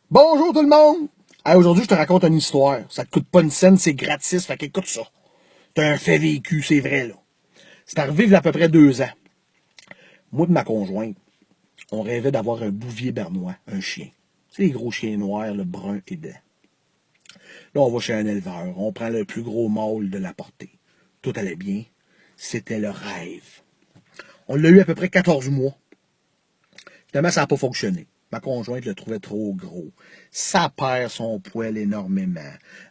Bonjour tout le monde! Hey, aujourd'hui, je te raconte une histoire. Ça te coûte pas une scène, c'est gratis, fait qu'écoute ça. C'est un fait vécu, c'est vrai, là. C'est arrivé il y a à peu près 2 ans. Moi et ma conjointe, on rêvait d'avoir un bouvier bernois, un chien. C'est les gros chiens noirs, le brun et blanc. Là, on va chez un éleveur, on prend le plus gros mâle de la portée. Tout allait bien. C'était le rêve. On l'a eu à peu près 14 mois. Finalement, ça n'a pas fonctionné. Ma conjointe le trouvait trop gros. Ça perd son poil énormément.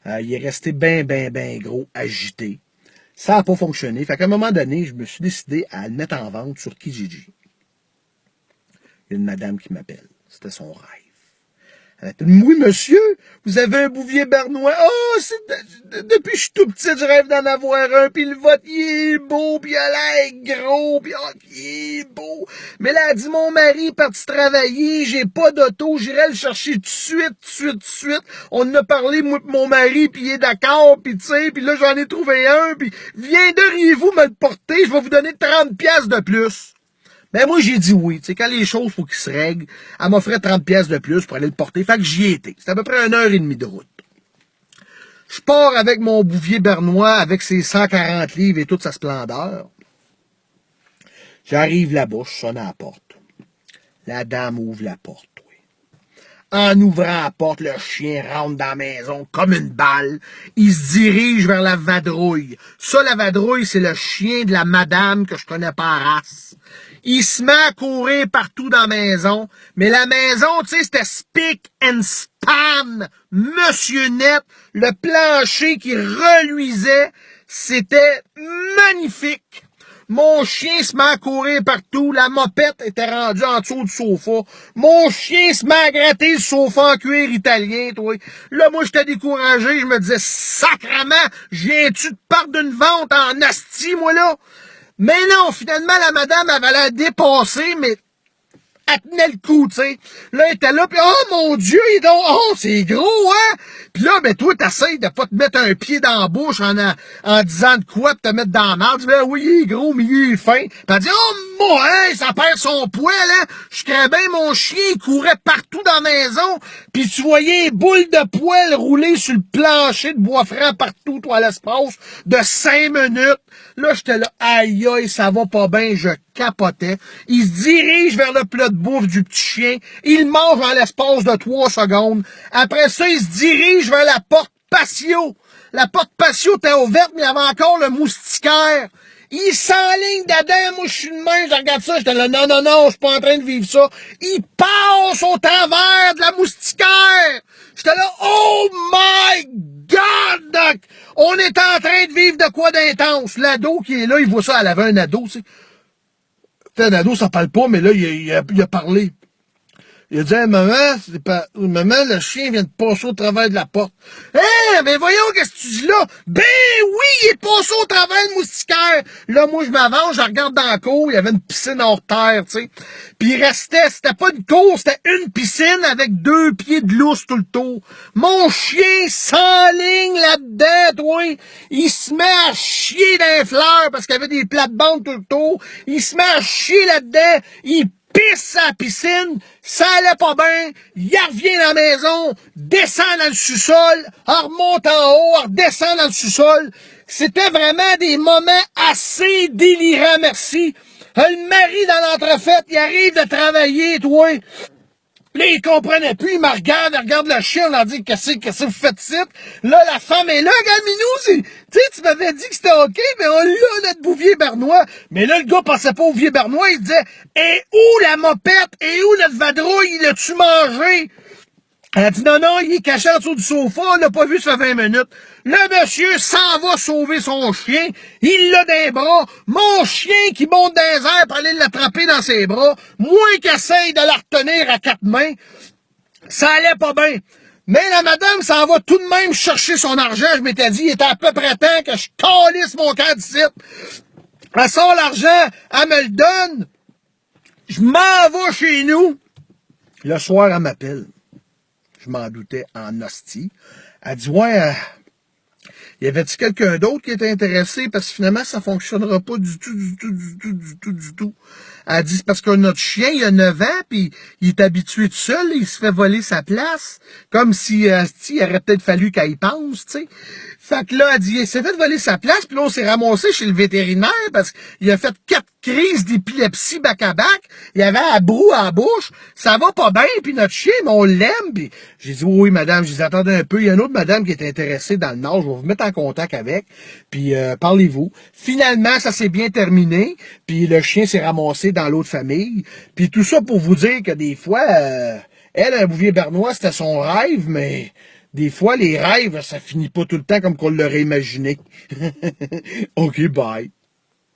Il est resté ben gros, agité. Ça n'a pas fonctionné. Fait qu'à un moment donné, je me suis décidé à le mettre en vente sur Kijiji. Il y a une madame qui m'appelle. C'était son rêve. Elle appelle, oui, monsieur, vous avez un bouvier bernois. Oh, depuis que je suis tout petit, je rêve d'en avoir un. Puis le vôtre, il est beau, puis il a l'air gros, puis oh, il est beau. Mais là, elle dit, mon mari est parti travailler, j'ai pas d'auto, j'irai le chercher tout de suite. On en a parlé, moi et mon mari, puis il est d'accord, puis tu sais, puis là, j'en ai trouvé un, puis viendriez-vous me le porter, je vais vous donner 30 pièces de plus. Ben moi, j'ai dit oui. Tu sais, quand les choses, faut qu'ils se règlent, elle m'offrait 30 pièces de plus pour aller le porter. Fait que j'y étais. C'était à peu près 1 heure et demie de route. Je pars avec mon bouvier bernois, avec ses 140 livres et toute sa splendeur. J'arrive là-bas, je sonne à la porte. La dame ouvre la porte. Oui. En ouvrant la porte, le chien rentre dans la maison comme une balle. Il se dirige vers la vadrouille. Ça, la vadrouille, c'est le chien de la madame que je connais pas en race. Il se met à courir partout dans la maison. Mais la maison, tu sais, c'était spick and span. Monsieur Net, le plancher qui reluisait, c'était magnifique. Mon chien se met à courir partout. La mopette était rendue en dessous du sofa. Mon chien se met à gratter le sofa en cuir italien, toi. Là, moi, j'étais découragé. Je me disais, sacrement, viens-tu de part d'une vente en asti, moi, là? Mais non, finalement, la madame avait l'air dépassée, mais elle tenait le coup, tu sais. Là, elle était là, puis oh mon Dieu, il est donc, oh, c'est gros, hein? Puis là, ben toi, t'essayes de pas te mettre un pied dans la bouche en disant de quoi, pis te mettre dans la marde. Tu dis, ben oui, il est gros, mais il est fin. Puis elle dit, oh, moi, hein, ça perd son poil, hein? Je crée bien mon chien, il courait partout dans la maison, puis tu voyais les boules de poil rouler sur le plancher de bois franc partout, toi, à l'espace de 5 minutes. Là, j'étais là, aïe, aïe, ça va pas bien, je capotais. Il se dirige vers le plat de bouffe du petit chien. Il mange en l'espace de 3 secondes. Après ça, il se dirige vers la porte patio. La porte patio était ouverte, mais il y avait encore le moustiquaire. Il s'enligne dedans, moi je suis de main, je regarde ça, j'étais là, non, je suis pas en train de vivre ça. Il passe au travers de la moustiquaire. J'étais là, oh my God, Doc! On est en train de vivre de quoi d'intense. L'ado qui est là, il voit ça, elle avait un ado, tu sais. Un ado, ça parle pas, mais là, il a parlé. Il a dit, hey, maman, le chien vient de passer au travers de la porte. Hein, mais voyons, qu'est-ce que tu dis là? Ben oui, il est passé au travers le moustiquaire. Là, moi, je m'avance, je regarde dans la cour, il y avait une piscine hors terre, tu sais. Puis il restait, c'était pas une cour, c'était une piscine avec 2 pieds de lousse tout le tour. Mon chien s'enligne là-dedans, toi. Il se met à chier dans les fleurs parce qu'il y avait des plates-bandes tout le tour. Il se met à chier là-dedans. Il pisse à la piscine, ça allait pas bien, il revient dans la maison, descend dans le sous-sol, remonte en haut, redescend dans le sous-sol. C'était vraiment des moments assez délirants, merci. Le mari dans l'entrefaite, il arrive de travailler, toi. Là, il comprenait plus, il me regarde, il regarde le chien, il leur dit, qu'est-ce que vous faites ici? Là, la femme est là, regarde, Minou, tu sais, tu m'avais dit que c'était OK, mais on l'a, notre bouvier bernois. Mais là, le gars pensait pas au bouvier bernois, il disait, et où la mopette? Et où notre vadrouille? Il l'a-tu mangé? Elle a dit non, il est caché en dessous du sofa, on l'a pas vu, ça fait 20 minutes. Le monsieur s'en va sauver son chien, il l'a dans les bras, mon chien qui monte dans les airs pour aller l'attraper dans ses bras, moi qui essaye de la retenir à 4 mains, ça allait pas bien. Mais la madame s'en va tout de même chercher son argent, je m'étais dit, il était à peu près temps que je calisse mon camp d'ici. Elle sort l'argent, elle me le donne, je m'en vais chez nous. Le soir, elle m'appelle. Je m'en doutais en hostie. Elle dit, ouais, Y avait-il quelqu'un d'autre qui était intéressé? Parce que finalement, ça fonctionnera pas du tout, du tout, du tout, du tout, du tout. Elle dit, c'est parce que notre chien, il a 9 ans, puis il est habitué tout seul, il se fait voler sa place. Comme si, il aurait peut-être fallu qu'elle y pense, tu sais. Fait que là, elle dit, il s'est fait voler sa place, puis là, on s'est ramassé chez le vétérinaire parce qu'il a fait 4 crises d'épilepsie back-à-back. Il avait un brou à la bouche. Ça va pas bien, puis notre chien, mais on l'aime. Puis j'ai dit, oui, madame, je dis, attendez un peu. Il y a une autre madame qui est intéressée dans le Nord. Je vais vous mettre en contact avec. Puis parlez-vous. Finalement, ça s'est bien terminé. Puis le chien s'est ramassé dans l'autre famille. Puis tout ça pour vous dire que des fois, elle, un bouvier bernois, c'était son rêve, mais des fois, les rêves, ça finit pas tout le temps comme qu'on l'aurait imaginé. OK, bye.